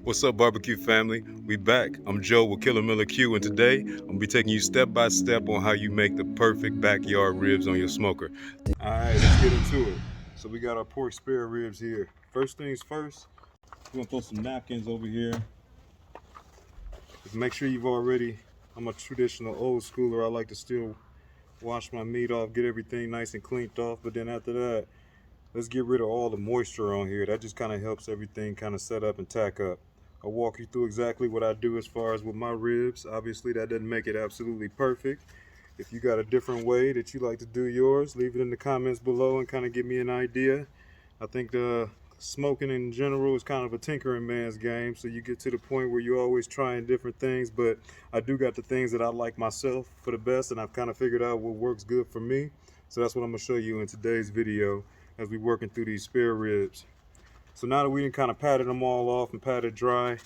What's up, barbecue family? We back. I'm Joe with Killer Miller Q, and today I'm gonna be taking you step by step on how you make the perfect backyard ribs on your smoker. All right, let's get into it. So we got our pork spare ribs here. First things first, we're gonna throw some napkins over here. Just make sure you've already. I'm a traditional old schooler. I like to still wash my meat off, get everything nice and cleaned off. But then after that, let's get rid of all the moisture on here. That just kind of helps everything kind of set up and tack up. I'll walk you through exactly what I do as far as with my ribs. Obviously, that doesn't make it absolutely perfect. If you got a different way that you like to do yours, leave it in the comments below and kind of give me an idea. I think the smoking in general is kind of a tinkering man's game, so you get to the point where you're always trying different things, but I do got the things that I like myself for the best, and I've kind of figured out what works good for me. So that's what I'm going to show you in today's video as we're working through these spare ribs. So now that we done kind of patted them all off and patted dry,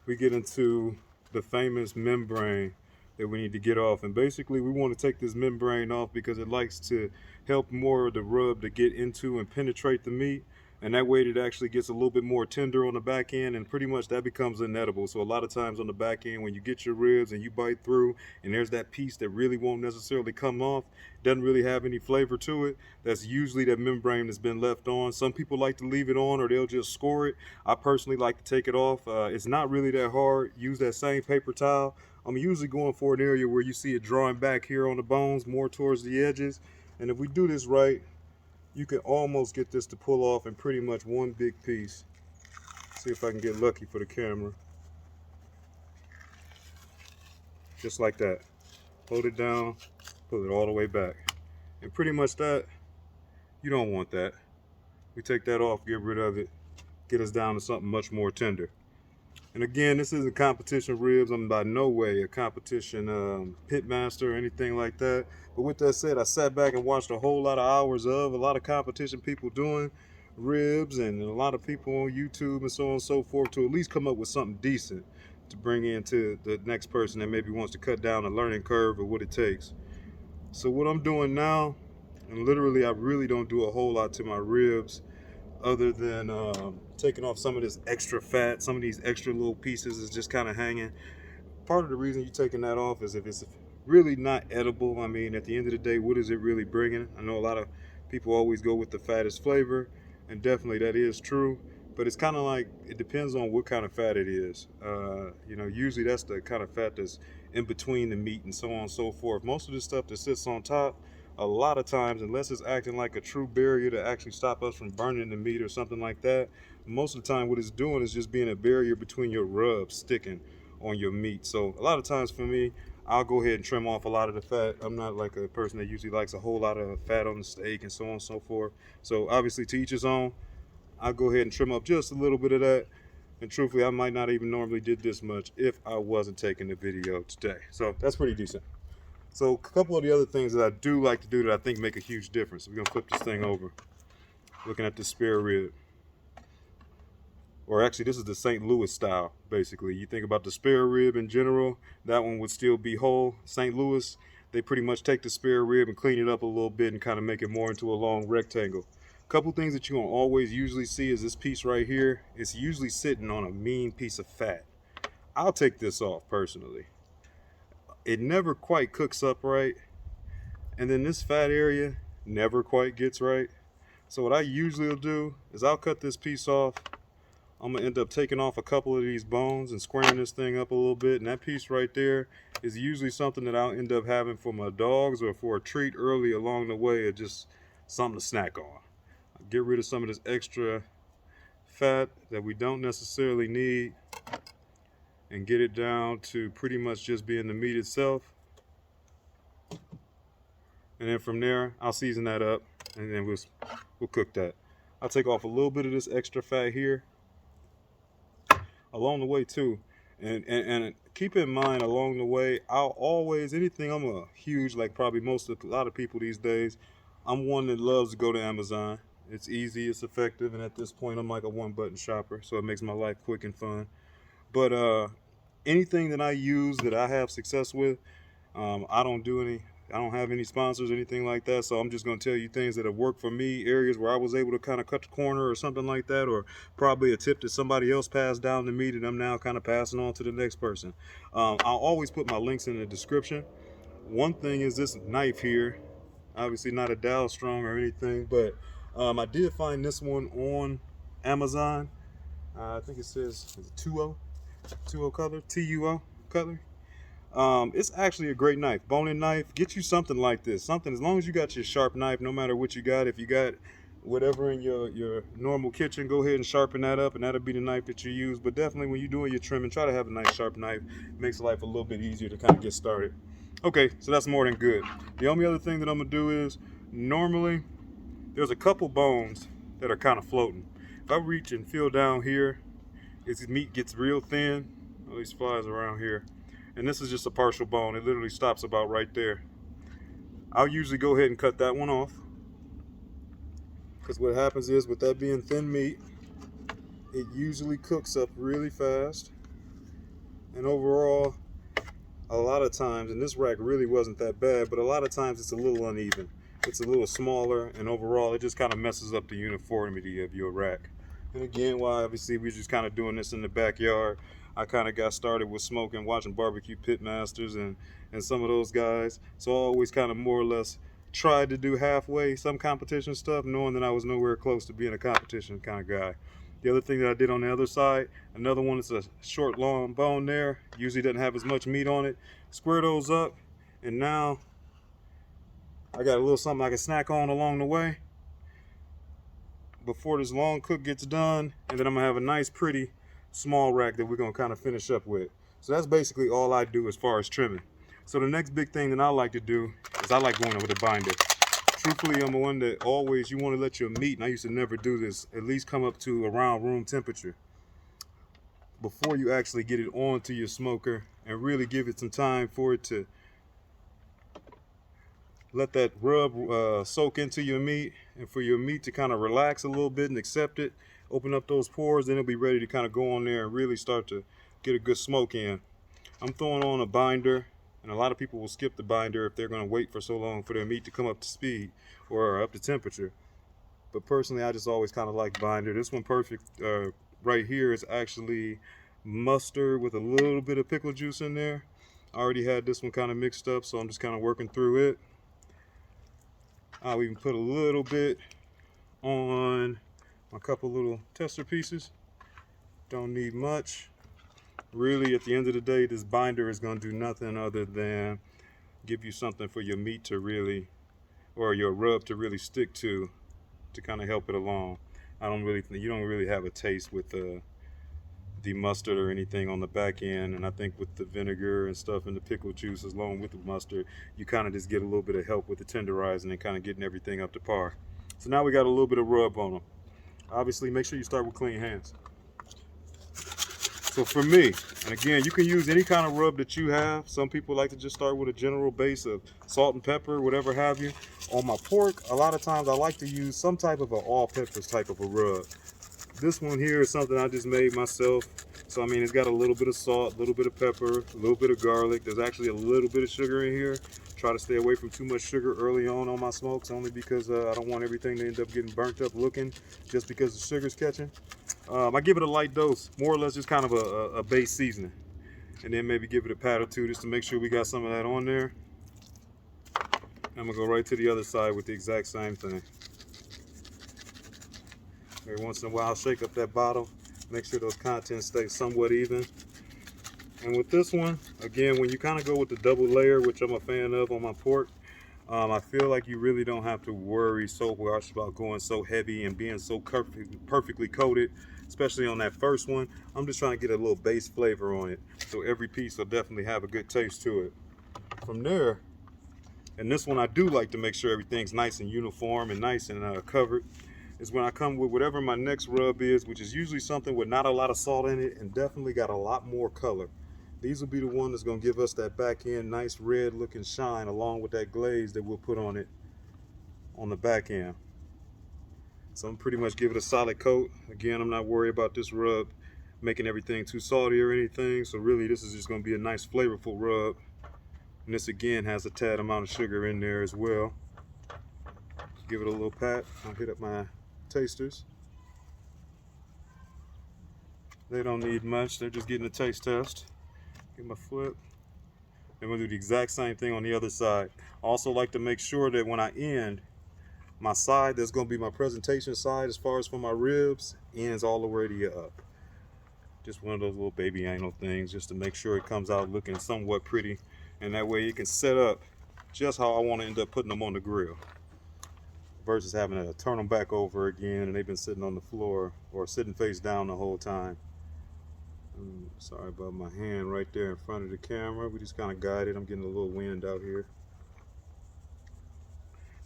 we get into the famous membrane that we need to get off. And basically we want to take this membrane off because it likes to help more of the rub to get into and penetrate the meat. And that way it actually gets a little bit more tender on the back end, and pretty much that becomes inedible. So a lot of times on the back end, when you get your ribs and you bite through and there's that piece that really won't necessarily come off, doesn't really have any flavor to it, that's usually that membrane that's been left on. Some people like to leave it on or they'll just score it. I personally like to take it off. It's not really that hard. Use that same paper towel. I'm usually going for an area where you see it drawing back here on the bones, more towards the edges. And if we do this right, you can almost get this to pull off in pretty much one big piece. See if I can get lucky for the camera. Just like that. Hold it down, pull it all the way back. And pretty much that, you don't want that. We take that off, get rid of it, get us down to something much more tender. And again, this isn't competition ribs. I'm by no way a competition pit master or anything like that. But with that said, I sat back and watched a whole lot of hours of a lot of competition people doing ribs and a lot of people on YouTube and so on and so forth to at least come up with something decent to bring into the next person that maybe wants to cut down a learning curve of what it takes. So what I'm doing now, and literally I really don't do a whole lot to my ribs other than taking off some of this extra fat. Some of these extra little pieces is just kind of hanging. Part of the reason you're taking that off is if it's really not edible. I mean, at the end of the day, what is it really bringing? I know a lot of people always go with the fattest flavor, and definitely that is true, but it's kind of like, it depends on what kind of fat it is. You know, usually that's the kind of fat that's in between the meat and so on and so forth. Most of the stuff that sits on top, a lot of times, unless it's acting like a true barrier to actually stop us from burning the meat or something like that, most of the time what it's doing is just being a barrier between your rub sticking on your meat. So a lot of times for me, I'll go ahead and trim off a lot of the fat. I'm not like a person that usually likes a whole lot of fat on the steak and so on and so forth. So obviously, to each his own. I'll go ahead and trim up just a little bit of that. And truthfully, I might not even normally did this much if I wasn't taking the video today. So that's pretty decent. So a couple of the other things that I do like to do that I think make a huge difference. We're gonna flip this thing over. Looking at the spare rib. Or actually, this is the St. Louis style, basically. You think about the spare rib in general, that one would still be whole. St. Louis, they pretty much take the spare rib and clean it up a little bit and kind of make it more into a long rectangle. Couple things that you're gonna always usually see is this piece right here. It's usually sitting on a mean piece of fat. I'll take this off personally. It never quite cooks up right, and then this fat area never quite gets right. So what I usually will do is I'll cut this piece off. I'm gonna end up taking off a couple of these bones and squaring this thing up a little bit, and that piece right there is usually something that I'll end up having for my dogs or for a treat early along the way, or just something to snack on. Get rid of some of this extra fat that we don't necessarily need and get it down to pretty much just being the meat itself. And then from there, I'll season that up and then we'll cook that. I'll take off a little bit of this extra fat here along the way too. And keep in mind along the way, I'll always, anything, I'm a huge, like probably a lot of people these days, I'm one that loves to go to Amazon. It's easy, it's effective, and at this point I'm like a one-button shopper, so it makes my life quick and fun. But anything that I use that I have success with, I don't do any I don't have any sponsors or anything like that, so I'm just going to tell you things that have worked for me, areas where I was able to kind of cut the corner or something like that, or probably a tip that somebody else passed down to me that I'm now kind of passing on to the next person. I'll always put my links in the description. One thing is this knife here, obviously not a Dow Strong or anything, but I did find this one on Amazon. I think it says 2O color, TUO color. It's actually a great knife, boning knife. Get you something like this, something, as long as you got your sharp knife, no matter what you got. If you got whatever in your normal kitchen, go ahead and sharpen that up, and that'll be the knife that you use. But definitely when you're doing your trimming, try to have a nice sharp knife. It makes life a little bit easier to kind of get started. Okay, so that's more than good. The only other thing that I'm gonna do is, normally there's a couple bones that are kind of floating. If I reach and feel down here, its meat gets real thin. All these flies around here. And this is just a partial bone. It literally stops about right there. I'll usually go ahead and cut that one off, because what happens is, with that being thin meat, it usually cooks up really fast. And overall, a lot of times, and this rack really wasn't that bad, but a lot of times it's a little uneven. It's a little smaller, and overall it just kind of messes up the uniformity of your rack. And again, while obviously we're just kind of doing this in the backyard, I kind of got started with smoking, watching barbecue pit masters and some of those guys. So I always kind of more or less tried to do halfway some competition stuff, knowing that I was nowhere close to being a competition kind of guy. The other thing that I did on the other side, another one is a short, long bone there. Usually doesn't have as much meat on it. Square those up, and now I got a little something I can snack on along the way before this long cook gets done. And then I'm gonna have a nice, pretty small rack that we're gonna kind of finish up with. So that's basically all I do as far as trimming. So the next big thing that I like to do is I like going over the binder. Truthfully, I'm the one that always, you want to let your meat, and I used to never do this, at least come up to around room temperature before you actually get it onto your smoker, and really give it some time for it to let that rub soak into your meat, and for your meat to kind of relax a little bit and accept it, open up those pores, then it'll be ready to kind of go on there and really start to get a good smoke in. I'm throwing on a binder, and a lot of people will skip the binder if they're going to wait for so long for their meat to come up to speed or up to temperature. But personally, I just always kind of like binder. This one perfect right here is actually mustard with a little bit of pickle juice in there. I already had this one kind of mixed up, so I'm just kind of working through it. I'll even put a little bit on a couple little tester pieces. Don't need much. Really, at the end of the day, this binder is going to do nothing other than give you something for your meat to really, or your rub to really stick to kind of help it along. You don't really have a taste with the mustard or anything on the back end, and I think with the vinegar and stuff and the pickle juice along with the mustard, you kind of just get a little bit of help with the tenderizing and kind of getting everything up to par. So now we got a little bit of rub on them. Obviously, make sure you start with clean hands. So for me, and again, you can use any kind of rub that you have. Some people like to just start with a general base of salt and pepper, whatever have you. On my pork, a lot of times I like to use some type of an all peppers type of a rub. This one here is something I just made myself. So I mean, it's got a little bit of salt, a little bit of pepper, a little bit of garlic. There's actually a little bit of sugar in here. Try to stay away from too much sugar early on my smokes, only because I don't want everything to end up getting burnt up looking just because the sugar's catching. I give it a light dose, more or less just kind of a base seasoning. And then maybe give it a pat or two just to make sure we got some of that on there. I'm gonna go right to the other side with the exact same thing. Every once in a while, I'll shake up that bottle, make sure those contents stay somewhat even. And with this one, again, when you kind of go with the double layer, which I'm a fan of on my pork, I feel like you really don't have to worry so much about going so heavy and being so perfectly coated, especially on that first one. I'm just trying to get a little base flavor on it, so every piece will definitely have a good taste to it. From there, and this one I do like to make sure everything's nice and uniform and nice and covered, is when I come with whatever my next rub is, which is usually something with not a lot of salt in it and definitely got a lot more color. These will be the one that's going to give us that back end nice red looking shine, along with that glaze that we'll put on it on the back end. So I'm pretty much give it a solid coat. Again, I'm not worried about this rub making everything too salty or anything. So really, this is just going to be a nice flavorful rub And this again has a tad amount of sugar in there as well. Give it a little pat. I'll hit up my tasters. They don't need much, they're just getting a taste test. Get my flip. I'm gonna do the exact same thing on the other side. I also like to make sure that when I end, my side that's gonna be my presentation side as far as for my ribs ends all the way to your up. Just one of those little baby anal things just to make sure it comes out looking somewhat pretty, and that way you can set up just how I want to end up putting them on the grill versus having to turn them back over again and they've been sitting on the floor or sitting face down the whole time. Sorry about my hand right there in front of the camera. We just kind of guided. I'm getting a little wind out here.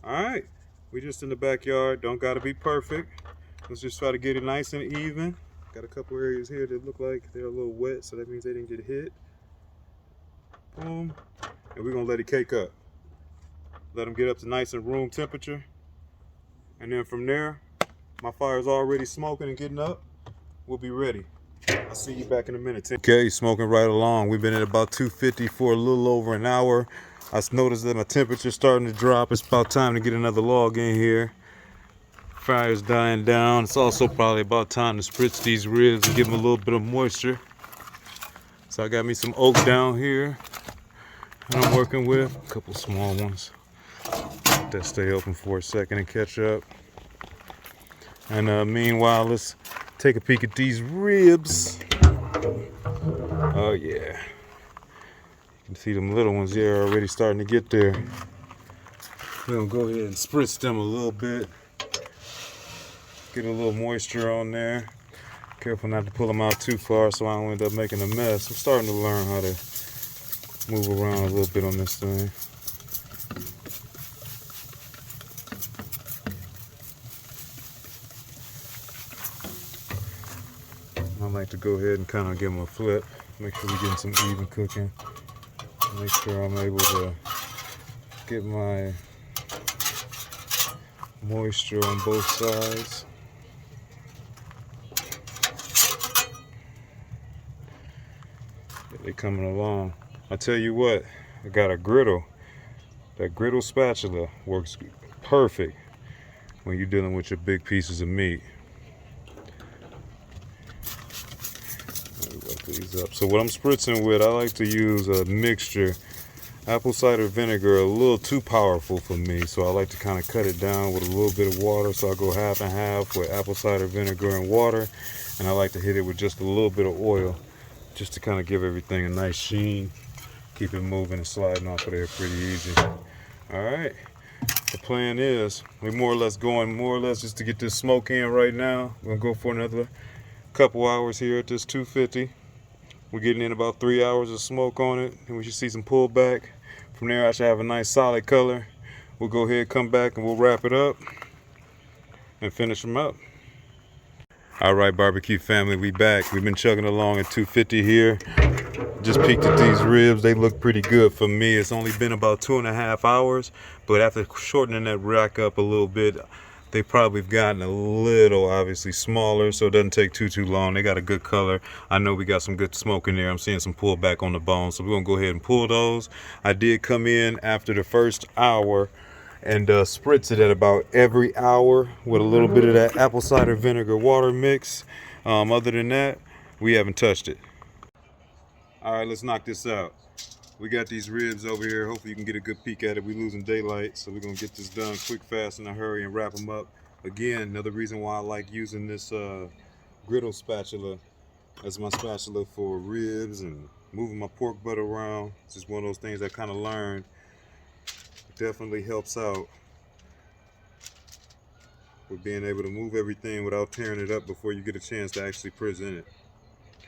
Alright, we just in the backyard. Don't gotta be perfect. Let's just try to get it nice and even. Got a couple areas here that look like they're a little wet, so that means they didn't get hit. Boom. And we're gonna let it cake up. Let them get up to nice and room temperature. And then from there, my fire's already smoking and getting up. We'll be ready. I'll see you back in a minute. Okay, smoking right along. We've been at about 250 for a little over an hour. I noticed that my temperature's starting to drop. It's about time to get another log in here. Fire's dying down. It's also probably about time to spritz these ribs and give them a little bit of moisture. So I got me some oak down here that I'm working with. A couple small ones. Let that stay open for a second and catch up. And meanwhile, let's take a peek at these ribs. Oh yeah. You can see them little ones here already starting to get there. We're gonna go ahead and spritz them a little bit. Get a little moisture on there. Careful not to pull them out too far so I don't end up making a mess. I'm starting to learn how to move around a little bit on this thing. I like to go ahead and kind of give them a flip. Make sure we're getting some even cooking. Make sure I'm able to get my moisture on both sides. They're coming along. I tell you what, I got a griddle. That griddle spatula works perfect when you're dealing with your big pieces of meat. Let me wet these up. So what I'm spritzing with, I like to use a mixture. Apple cider vinegar, a little too powerful for me, so I like to kind of cut it down with a little bit of water. So I go half and half with apple cider vinegar and water, and I like to hit it with just a little bit of oil, just to kind of give everything a nice sheen, keep it moving and sliding off of there pretty easy. All right, the plan is we're more or less going just to get this smoke in right now. We're gonna go for another couple hours here at this 250. We're getting in about 3 hours of smoke on it, and we should see some pullback. From there, I should have a nice solid color. We'll go ahead, come back, and we'll wrap it up and finish them up. All right, barbecue family, we back. We've been chugging along at 250 here. Just peeked at these ribs. They look pretty good for me. It's only been about 2.5 hours, but after shortening that rack up a little bit, they probably have gotten a little, obviously, smaller, so it doesn't take too long. They got a good color. I know we got some good smoke in there. I'm seeing some pullback on the bone, so we're gonna go ahead and pull those. I did come in after the first hour and spritz it at about every hour with a little bit of that apple cider vinegar water mix. Other than that, we haven't touched it. All right, let's knock this out. We got these ribs over here. Hopefully you can get a good peek at it. We're losing daylight, so we're gonna get this done quick, fast, in a hurry and wrap them up. Again, another reason why I like using this griddle spatula as my spatula for ribs and moving my pork butt around. It's just one of those things I kind of learned. It definitely helps out with being able to move everything without tearing it up before you get a chance to actually present it.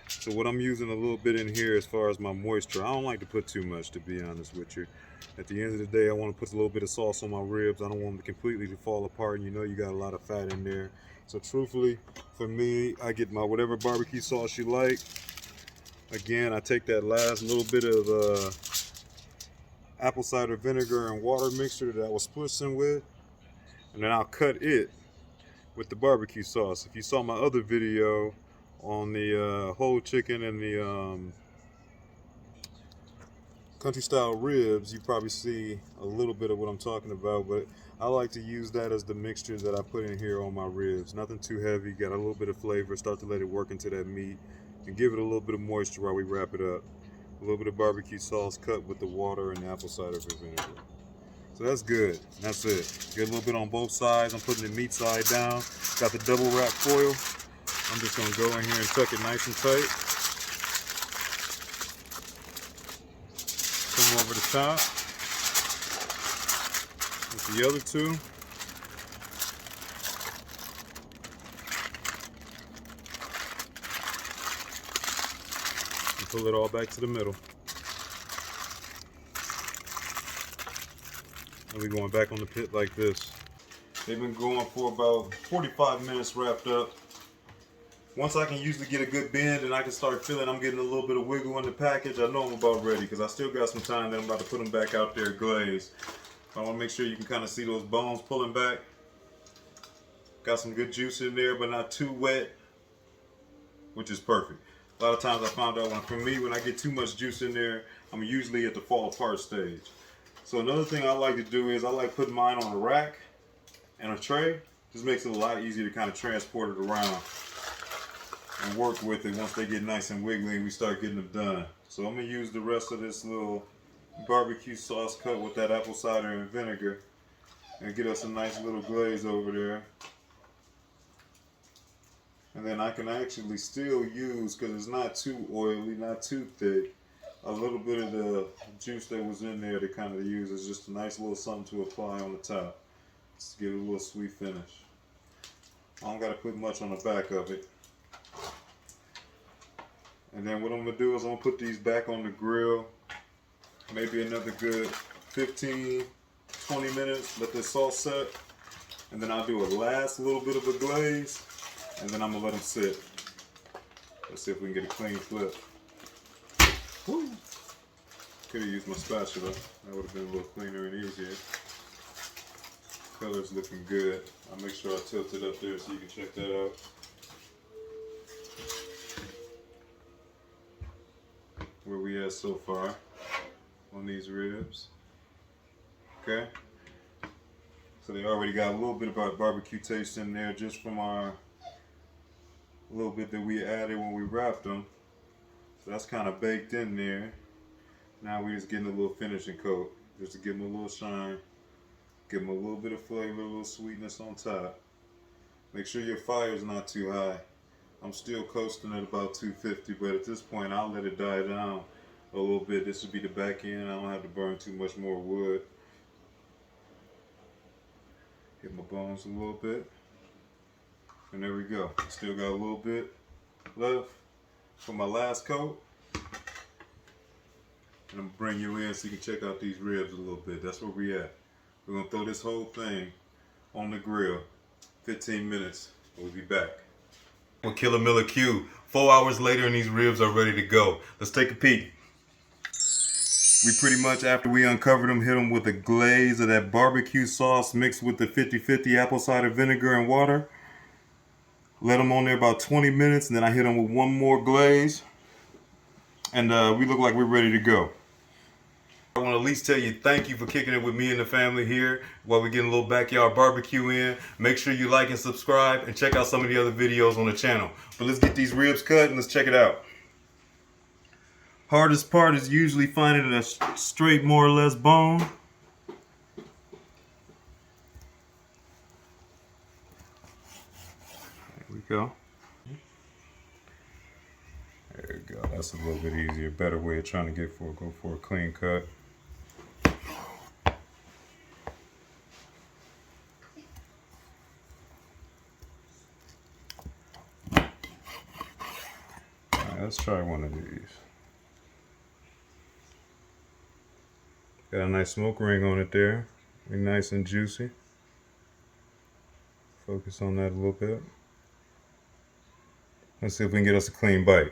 So what I'm using a little bit in here as far as my moisture, I don't like to put too much, to be honest with you. At the end of the day, I want to put a little bit of sauce on my ribs. I don't want them completely to fall apart, and you know you got a lot of fat in there. So truthfully, for me, I get my whatever barbecue sauce you like. Again, I take that last little bit of apple cider vinegar and water mixture that I was spritzing with, and then I'll cut it with the barbecue sauce. If you saw my other video on the whole chicken and the country style ribs, you probably see a little bit of what I'm talking about, but I like to use that as the mixture that I put in here on my ribs. Nothing too heavy, got a little bit of flavor, start to let it work into that meat, and give it a little bit of moisture while we wrap it up. A little bit of barbecue sauce cut with the water and the apple cider vinegar. So that's good. That's it. Get a little bit on both sides. I'm putting the meat side down. Got the double wrap foil. I'm just gonna go in here and tuck it nice and tight. Come over the top with the other two. And pull it all back to the middle. And we're going back on the pit like this. They've been going for about 45 minutes wrapped up. Once I can usually get a good bend and I can start feeling I'm getting a little bit of wiggle in the package, I know I'm about ready because I still got some time that I'm about to put them back out there glazed. I want to make sure you can kind of see those bones pulling back. Got some good juice in there, but not too wet, which is perfect. A lot of times I found out when I get too much juice in there, I'm usually at the fall apart stage. So another thing I like to do is I like putting mine on a rack and a tray. Just makes it a lot easier to kind of transport it around and work with it once they get nice and wiggly and we start getting them done. So I'm going to use the rest of this little barbecue sauce cut with that apple cider and vinegar and get us a nice little glaze over there. And then I can actually still use, because it's not too oily, not too thick, a little bit of the juice that was in there to kind of use as just a nice little something to apply on the top. Just to get a little sweet finish. I don't got to put much on the back of it. And then what I'm going to do is I'm going to put these back on the grill. Maybe another good 15, 20 minutes. Let this sauce set. And then I'll do a last little bit of a glaze. And then I'm going to let them sit. Let's see if we can get a clean flip. Woo. Could have used my spatula. That would have been a little cleaner and easier. Color's looking good. I'll make sure I tilt it up there so you can check that out. Where we at so far on these ribs. Okay. So they already got a little bit of our barbecue taste in there just from our little bit that we added when we wrapped them. So that's kind of baked in there. Now we're just getting a little finishing coat just to give them a little shine. Give them a little bit of flavor, a little sweetness on top. Make sure your fire is not too high. I'm still coasting at about 250, but at this point I'll let it die down a little bit. This will be the back end. I don't have to burn too much more wood. Hit my bones a little bit. And there we go. Still got a little bit left for my last coat. And I'm gonna bring you in so you can check out these ribs a little bit. That's where we at. We're gonna throw this whole thing on the grill. 15 minutes. We'll be back. With Killer Miller Q. 4 hours later and these ribs are ready to go. Let's take a peek. We pretty much, after we uncovered them, hit them with a glaze of that barbecue sauce mixed with the 50-50 apple cider vinegar and water. Let them on there about 20 minutes and then I hit them with one more glaze. And we look like we're ready to go. I want to at least tell you thank you for kicking it with me and the family here while we're getting a little backyard barbecue in. Make sure you like and subscribe and check out some of the other videos on the channel. But let's get these ribs cut and let's check it out. Hardest part is usually finding a straight, more or less bone. There we go. There we go. That's a little bit easier. Better way of trying to go for a clean cut. Alright, let's try one of these. Got a nice smoke ring on it there. Really nice and juicy. Focus on that a little bit. Let's see if we can get us a clean bite.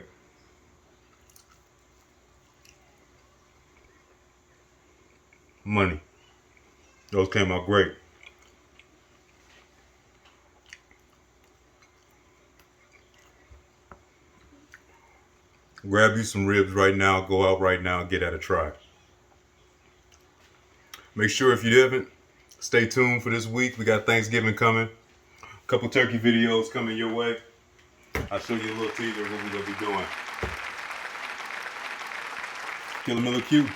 Money. Those came out great. Grab you some ribs right now, go out right now and get at a try. Make sure if you haven't, stay tuned for this week. We got Thanksgiving coming. A couple turkey videos coming your way. I'll show you a little teaser of what we're going to be doing. Killer Miller Q.